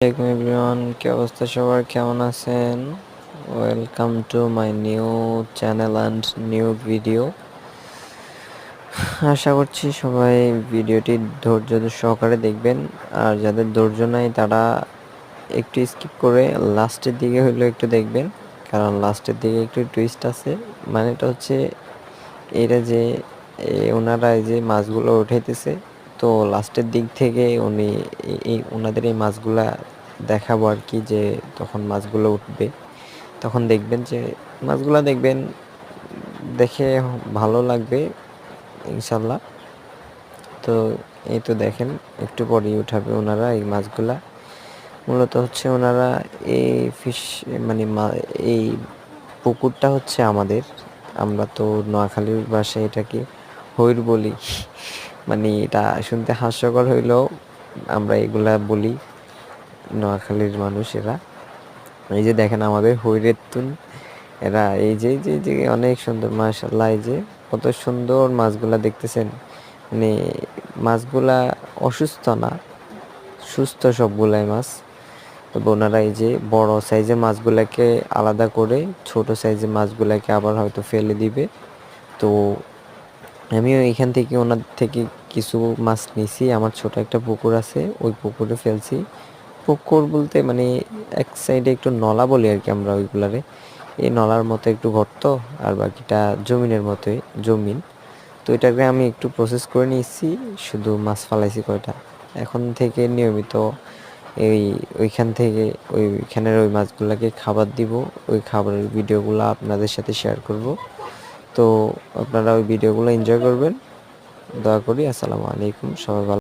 আসসালামু আলাইকুম এভরিওয়ান, কি অবস্থা সবার, কেমন আছেন? Welcome to my new channel and new video. আশা করছি সবাই ভিডিওটি ধৈর্য সহকারে দেখবেন, আর যাদের ধৈর্য নাই তারা একটু স্কিপ করে লাস্টের দিকে হইলেও একটু দেখবেন, কারণ লাস্টের দিকে একটু টুইস্ট আছে। মানেটা হচ্ছে এটা যে ওনারা এই যে মাছগুলো উঠাইতেছে, তো লাস্টের দিক থেকে উনি ওনাদের এই মাছগুলা দেখাবো আর কি, যে তখন মাছগুলো উঠবে তখন দেখবেন যে মাছগুলা দেখবেন, দেখে ভালো লাগবে ইনশাল্লাহ। তো এই তো দেখেন একটু পরেই উঠাবে ওনারা এই মাছগুলা। মূলত হচ্ছে ওনারা এই ফিশ মানে এই পুকুরটা হচ্ছে আমাদের, আমরা তো নোয়াখালীর ভাষায় এটাকে হৈর বলি। মানে এটা শুনতে হাস্যকর হইলেও আমরা এগুলা বলি নোয়াখালীর মানুষেরা। এই যে দেখেন আমাদের হৈরের তুন, এরা এই যে যে যে অনেক সুন্দর, মাশাআল্লাহ। এই যে কত সুন্দর মাছগুলা দেখতেছেন, মানে মাছগুলা অসুস্থ না, সুস্থ সবগুলাই মাছ। তবে ওনারা এই যে বড় সাইজের মাছগুলাকে আলাদা করে ছোট সাইজের মাছগুলাকে আবার হয়তো ফেলে দিবে। তো আমিও এখান থেকে ওনার থেকে কিছু মাছ নিছি, আমার ছোট একটা পুকুর আছে, ওই পুকুরে ফেলছি। পুকুর বলতে মানে এক সাইডে একটু নলা বলি আর কি আমরা ওইগুলারে। এই নলার মতো একটু গর্ত, আর বাকিটা জমিনের মতোই জমিন। তো এটাকে আমি একটু প্রসেস করে নিয়েছি, শুধু মাছ ফালাইছি কয়টা। এখন থেকে নিয়মিত ওইখান থেকে ওইখানের ওই মাছগুলাকে খাবার দিব, ওই খাবারের ভিডিওগুলো আপনাদের সাথে শেয়ার করব। তো আপনারা ওই ভিডিওগুলো এনজয় করবেন, দোয়া করি। আসসালামু আলাইকুম, সবাই ভালো।